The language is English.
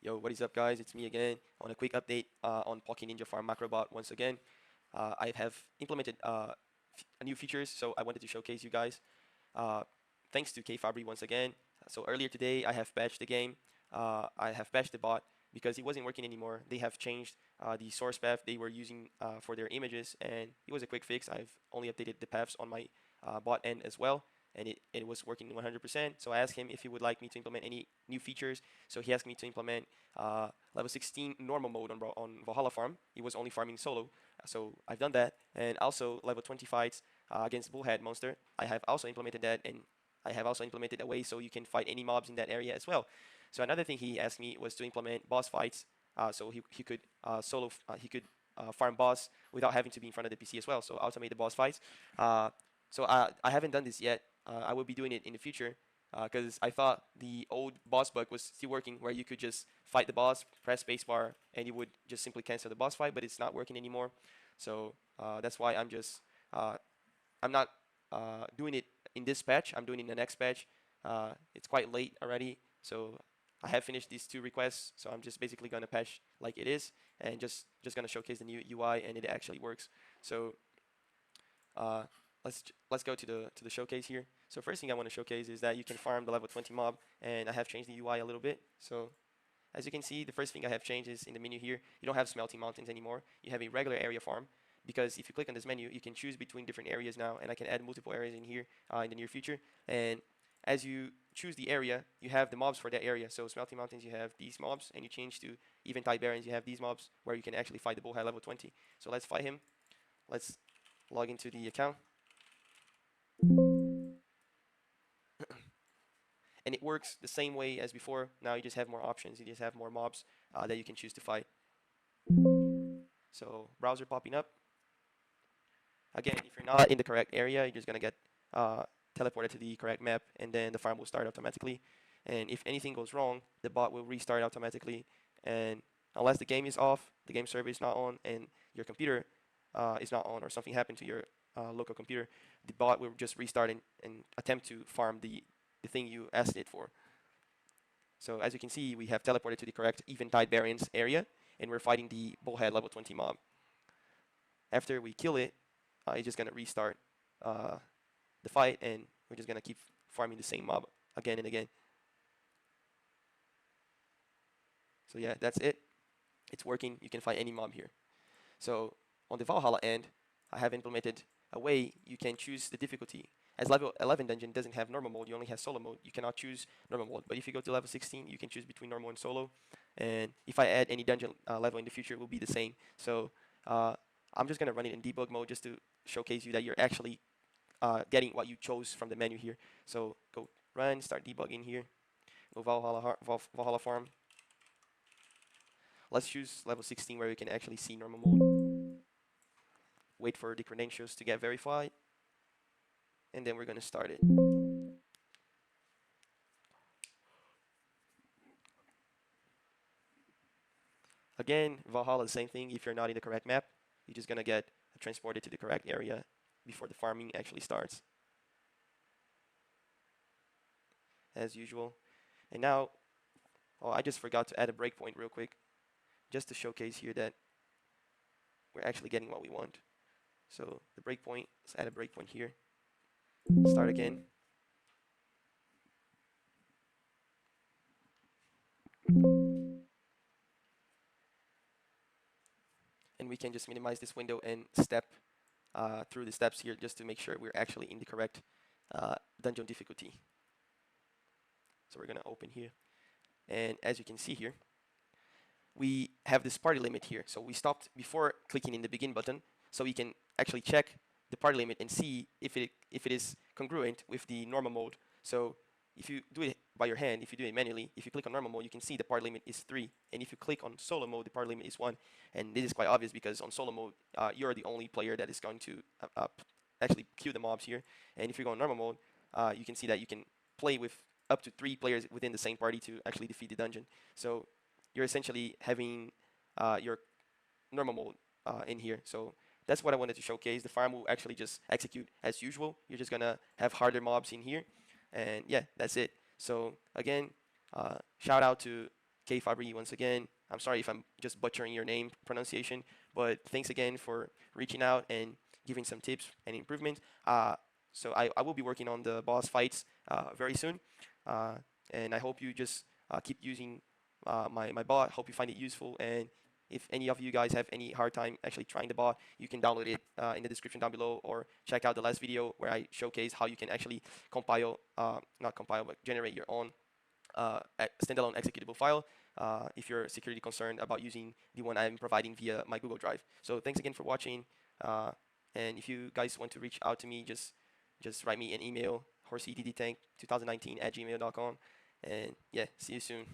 Yo, what is up, guys? It's me again on a quick update on PockieNinja Farm Macrobot once again. I have implemented a new features, so I wanted to showcase you guys. Uh, Thanks to Fabri once again. So earlier today, I have patched the game. I have patched the bot because it wasn't working anymore. They have changed the source path they were using for their images, and it was a quick fix. I've only updated the paths on my bot end as well, and it was working 100%. So I asked him if he would like me to implement any new features. So he asked me to implement level 16 normal mode on Valhalla farm. He was only farming solo, so I've done that. And also level 20 fights against Bullhead monster. I have also implemented that, and I have also implemented a way so you can fight any mobs in that area as well. So another thing he asked me was to implement boss fights, so he could farm boss without having to be in front of the PC as well. So automate the boss fights. So I haven't done this yet. I will be doing it in the future because I thought the old boss bug was still working, where you could just fight the boss, press spacebar, and you would just simply cancel the boss fight. But it's not working anymore. So that's why I'm not doing it in this patch. I'm doing it in the next patch. It's quite late already, so I have finished these two requests. So I'm just basically gonna patch like it is, and just gonna showcase the new UI, and it actually works. So uh, let's go to the showcase here. So first thing I want to showcase is that you can farm the level 20 mob, and I have changed the UI a little bit. So as you can see, the first thing I have changed is in the menu here, you don't have smelting mountains anymore. You have a regular area farm, because if you click on this menu, you can choose between different areas now, and I can add multiple areas in here in the near future. And as you choose the area, you have the mobs for that area. So smelting mountains, you have these mobs, and you change to eventide barrens, you have these mobs where you can actually fight the bullhead level 20. So let's fight him. Let's log into the account. And it works the same way as before. Now you just have more options. You just have more mobs that you can choose to fight. So browser popping up. Again, if you're not in the correct area, you're just gonna get teleported to the correct map, and then the farm will start automatically. And if anything goes wrong, the bot will restart automatically. And unless the game is off, the game server is not on, and your computer is not on, or something happened to your local computer, the bot will just restart and attempt to farm the thing you asked it for. So as you can see, we have teleported to the correct eventide variance area, and we're fighting the bullhead level 20 mob. After we kill it, it's just gonna restart the fight, and we're just gonna keep farming the same mob again and again. So yeah, that's it. It's working. You can fight any mob here. So on the Valhalla end, I have implemented a way you can choose the difficulty. As level 11 dungeon doesn't have normal mode, you only have solo mode. You cannot choose normal mode. But if you go to level 16, you can choose between normal and solo. And if I add any dungeon level in the future, it will be the same. So I'm just gonna run it in debug mode just to showcase you that you're actually getting what you chose from the menu here. So go run, start debugging here. Go Valhalla farm. Let's choose level 16 where you can actually see normal mode. Wait for the credentials to get verified, and then we're gonna start it. Again, Valhalla, the same thing. If you're not in the correct map, you're just gonna get transported to the correct area before the farming actually starts, as usual. And now, oh, I just forgot to add a breakpoint real quick, just to showcase here that we're actually getting what we want. So the breakpoint, let's add a breakpoint here. Start again. And we can just minimize this window and step through the steps here just to make sure we're actually in the correct dungeon difficulty. So we're gonna open here. And as you can see here, we have this party limit here. So we stopped before clicking in the begin button, so we can actually check the party limit and see if it is congruent with the normal mode. So if you do it by your hand, if you do it manually, if you click on normal mode, you can see the party limit is 3. And if you click on solo mode, the party limit is 1. And this is quite obvious because on solo mode, you're the only player that is going to actually queue the mobs here. And if you go on normal mode, you can see that you can play with up to 3 players within the same party to actually defeat the dungeon. So you're essentially having your normal mode in here. So that's what I wanted to showcase. The farm will actually just execute as usual. You're just gonna have harder mobs in here, and yeah, that's it. So again, shout out to K Fabri once again. I'm sorry if I'm just butchering your name pronunciation, but thanks again for reaching out and giving some tips and improvements. So I will be working on the boss fights very soon, uh, and I hope you just keep using my bot. Hope you find it useful, and if any of you guys have any hard time actually trying the bot, you can download it in the description down below, or check out the last video where I showcase how you can actually compile, not compile, but generate your own standalone executable file if you're security concerned about using the one I'm providing via my Google Drive. So thanks again for watching. Uh, and if you guys want to reach out to me, just write me an email, horseeddtank2019 at gmail.com. And yeah, see you soon.